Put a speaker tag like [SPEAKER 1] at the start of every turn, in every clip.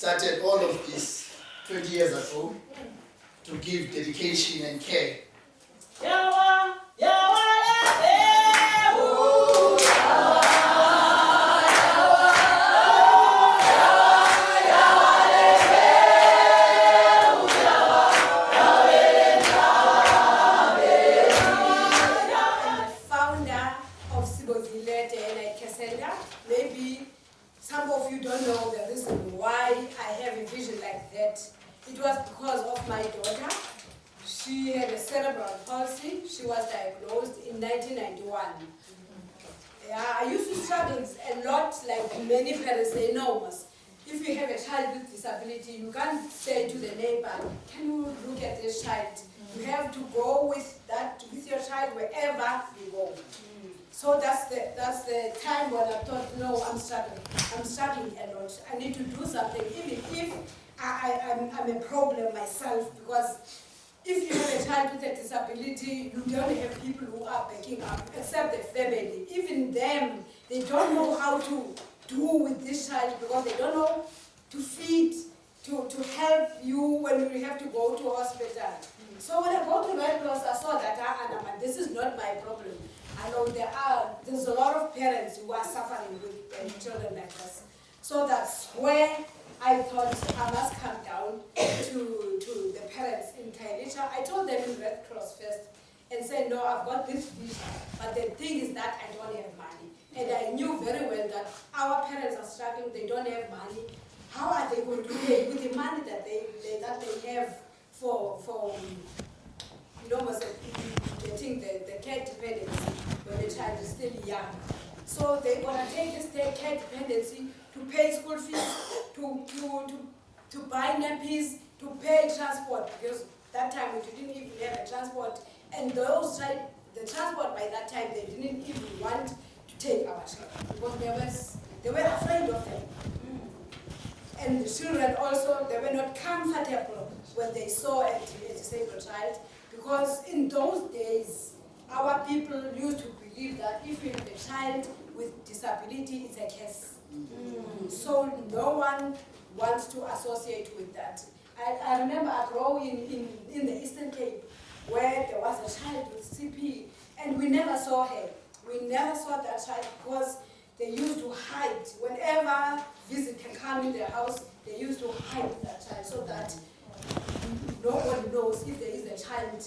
[SPEAKER 1] started all of this 20 years ago to give dedication and care.
[SPEAKER 2] Maybe some of you don't know the reason why I have a vision like that. It was because of my daughter. She had a cerebral palsy. She was diagnosed in 1991. I used to struggle a lot, like many parents, they know us. If you have a child with disability, you can't say to the neighbor, can you look at this child? You have to go with your child wherever you go. So that's the time when I thought, no, I'm struggling a lot. I need to do something, even if I'm a problem myself, because if you have a child with a disability, you don't have people who are backing up, except the family. Even them, they don't know how to do with this child, because they don't know to feed, to help you when you have to go to hospital. So when I go to Red Cross, I saw that, this is not my problem. I know there's a lot of parents who are suffering with children like this. So that's where I thought I must come down to the parents in Kailicha. I told them in Red Cross first and said, no, I've got this vision, but the thing is that I don't have money. And I knew very well that our parents are struggling, they don't have money. How are they going to pay with the money that they have for getting the care dependency when the child is still young? So they're going to take this care dependency to pay school fees, to buy nappies, to pay transport, because that time we didn't even have a transport, and the transport by that time they didn't even want to take our children because they were afraid of them. And the children also, they were not comfortable when they saw a disabled child, because in those days our people used to believe that if you have a child with disability, it's a curse. So no one wants to associate with that. I remember I grew in the Eastern Cape, where there was a child with CP, and we never saw her. We never saw that child because they used to hide. Whenever visit can come in their house, they used to hide that child so that nobody knows if there is a child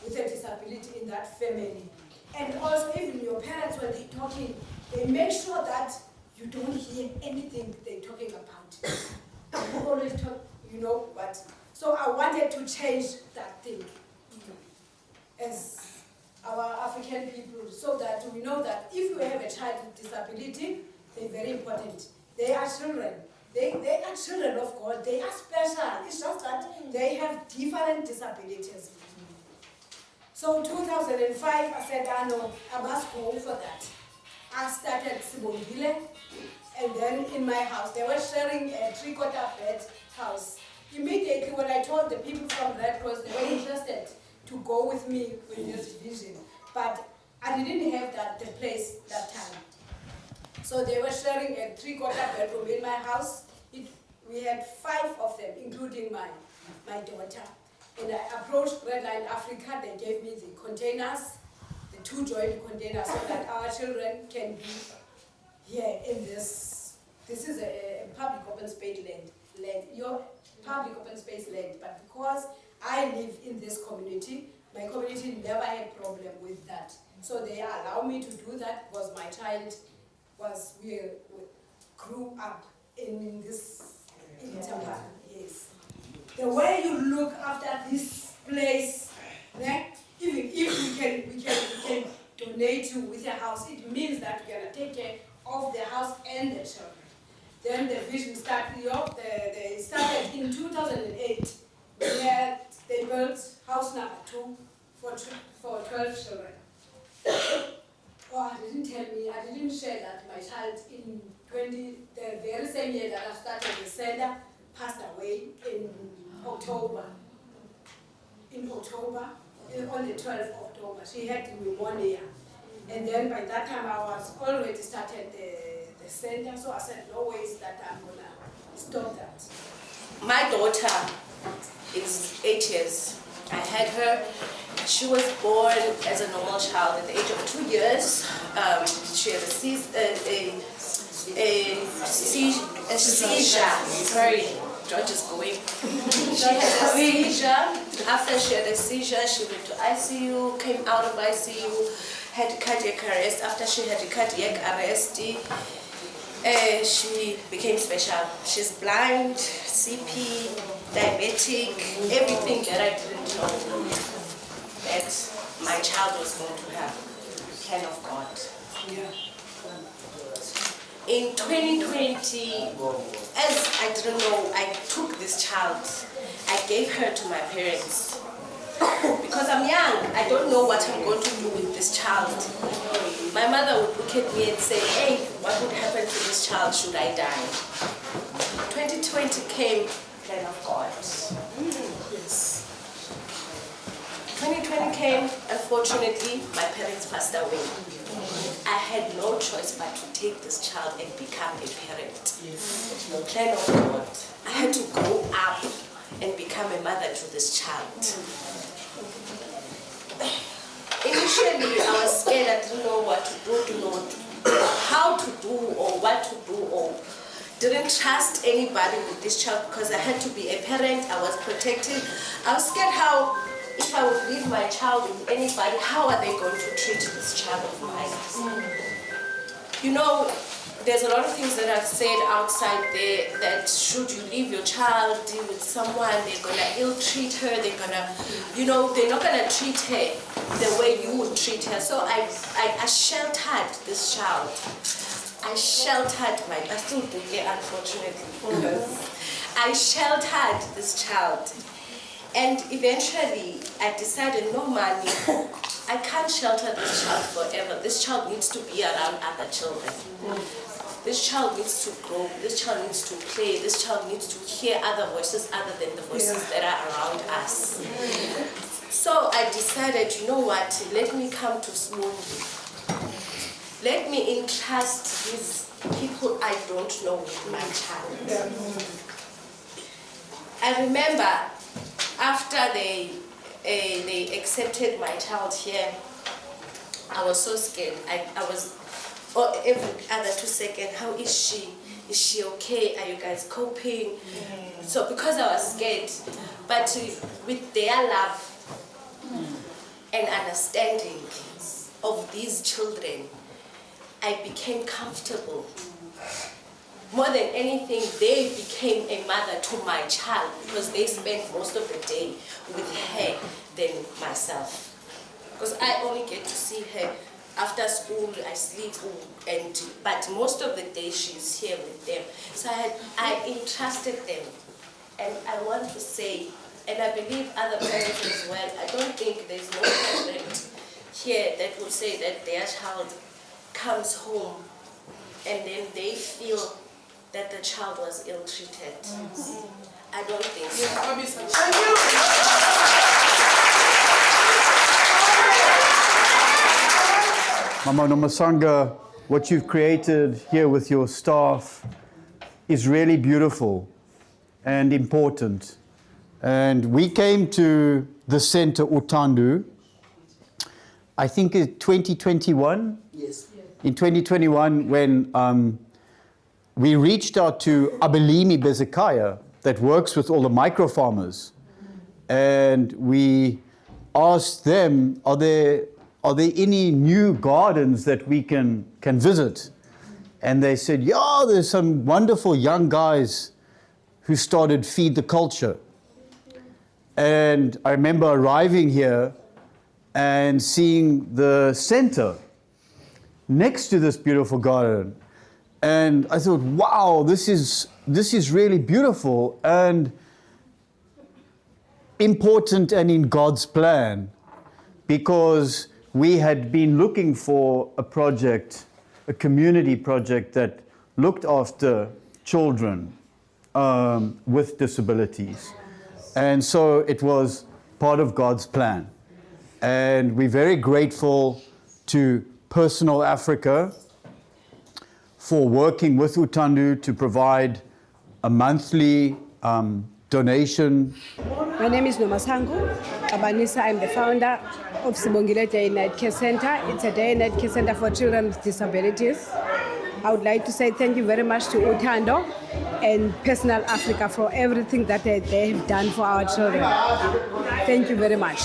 [SPEAKER 2] with a disability in that family. And also, even your parents, when they're talking, they make sure that you don't hear anything they're talking about. They always talk, but so I wanted to change that thing as our African people, so that we know that if we have a child with disability, they're very important. They are children. They are children of God. They are special. It's just that they have different disabilities. So 2005, I said, no, I must go for that. I started Sibongile, and then in my house, they were sharing a 3/4 bed house. Immediately when I told the people from Red Cross, they were interested to go with me with this vision. But I didn't have the place that time. So they were sharing a 3/4 bedroom in my house. We had 5 of them, including my daughter. And I approached Redline Africa. They gave me the containers, the 2 joint containers, so that our children can be here in this. This is a public open space land, your public open space land. But because I live in this community, my community never had problem with that. So they allow me to do that because my child we grew up in this Tampa. Yes. The way you look after this place, even if we can donate you with a house, it means that we're gonna take care of the house and the children. Then the vision started. They started in 2008. Where they built house number 2 for 12 children. Oh, I didn't share that my child the very same year that I started the center passed away in October. On the 12th of October, she had pneumonia. And then by that time I was already started the center, so I said no ways that I'm gonna stop that.
[SPEAKER 3] my daughter is 8 years. I had her. She was born as a normal child at the age of 2 years. She had a seizure. Sorry, George is going. She had a seizure. After she had a seizure, she went to ICU, came out of ICU, had cardiac arrest. After she had a cardiac arrest, she became special. She's blind, CP, diabetic, everything that I didn't know that my child was going to have. Plan of God. In 2020, as I didn't know, I took this child. I gave her to my parents. Because I'm young, I don't know what I'm going to do with this child. My mother would look at me and say, hey, what would happen to this child should I die? 2020 came, plan of God. Yes. 2020 came, unfortunately, my parents passed away. I had no choice but to take this child and become a parent. Yes. No plan of God. I had to grow up and become a mother to this child. Initially, I was scared. I didn't know what to do, didn't know how to do or what to do, or didn't trust anybody with this child because I had to be a parent. I was protected. I was scared how, if I would leave my child with anybody, how are they going to treat this child of mine? You know, there's a lot of things that I've said outside there that should you leave your child with someone, they're going to ill-treat her, they're going to, you know, they're not going to treat her the way you would treat her. So I sheltered this child. I still do it, unfortunately. I sheltered this child. And eventually, I decided, no, mommy, I can't shelter this child forever. This child needs to be around other children. This child needs to grow. This child needs to play. This child needs to hear other voices other than the voices that are around us. So I decided, you know what, let me come to Sibongile. Let me entrust these people I don't know with my child. I remember after they accepted my child here, I was so scared. I was, every other 2 seconds, how is she? Is she okay? Are you guys coping? So because I was scared, but with their love and understanding of these children, I became comfortable. More than anything, they became a mother to my child because they spent most of the day with her than myself. Because I only get to see her after school, I sleep, but most of the day she's here with them. So I entrusted them. And I want to say, and I believe other parents as well, I don't think there's no parent here that would say that their child comes home and then they feel that the child was ill-treated. I don't think so.
[SPEAKER 4] Mama Nomasanga, what you've created here with your staff is really beautiful and important. And we came to the center Uthando, I think in 2021.
[SPEAKER 1] Yes.
[SPEAKER 4] In 2021, when we reached out to Abelimi Bezekaya that works with all the micro farmers, and we asked them, are there any new gardens that we can visit? And they said, yeah, there's some wonderful young guys who started Feed the Culture. And I remember arriving here and seeing the center next to this beautiful garden. And I thought, wow, this is really beautiful and important and in God's plan, because we had been looking for a project, a community project that looked after children with disabilities. And so it was part of God's plan. And we're very grateful to Personal Africa for working with Uthando to provide a monthly donation.
[SPEAKER 2] My name is Nomasangu Abanisa. I'm the founder of Sibongile Day and Night Care Center. It's a day and night care center for children with disabilities. I would like to say thank you very much to Uthando and Personal Africa for everything that they have done for our children. Thank you very much.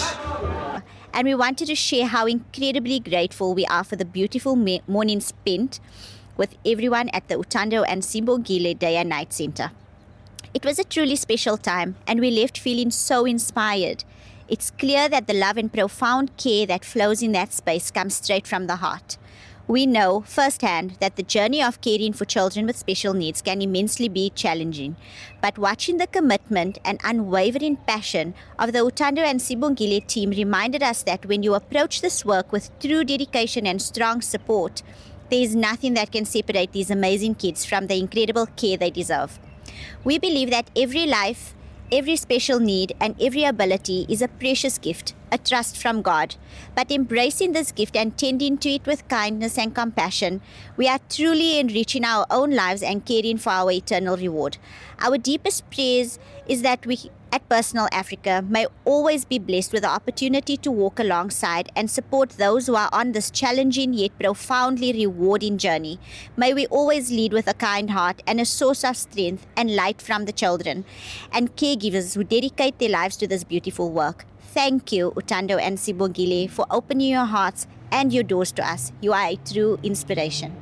[SPEAKER 5] And we wanted to share how incredibly grateful we are for the beautiful morning spent with everyone at the Uthando and Sibongile Day and Night Center. It was a truly special time, and we left feeling so inspired. It's clear that the love and profound care that flows in that space comes straight from the heart. We know firsthand that the journey of caring for children with special needs can immensely be challenging. But watching the commitment and unwavering passion of the Uthando and Sibongile team reminded us that when you approach this work with true dedication and strong support, there is nothing that can separate these amazing kids from the incredible care they deserve. We believe that every life, every special need, and every ability is a precious gift, a trust from God. But embracing this gift and tending to it with kindness and compassion, we are truly enriching our own lives and caring for our eternal reward. Our deepest prayers is that we at Personal Africa may always be blessed with the opportunity to walk alongside and support those who are on this challenging yet profoundly rewarding journey. May we always lead with a kind heart and a source of strength and light from the children and caregivers who dedicate their lives to this beautiful work. Thank you, Uthando and Sibongile, for opening your hearts and your doors to us. You are a true inspiration.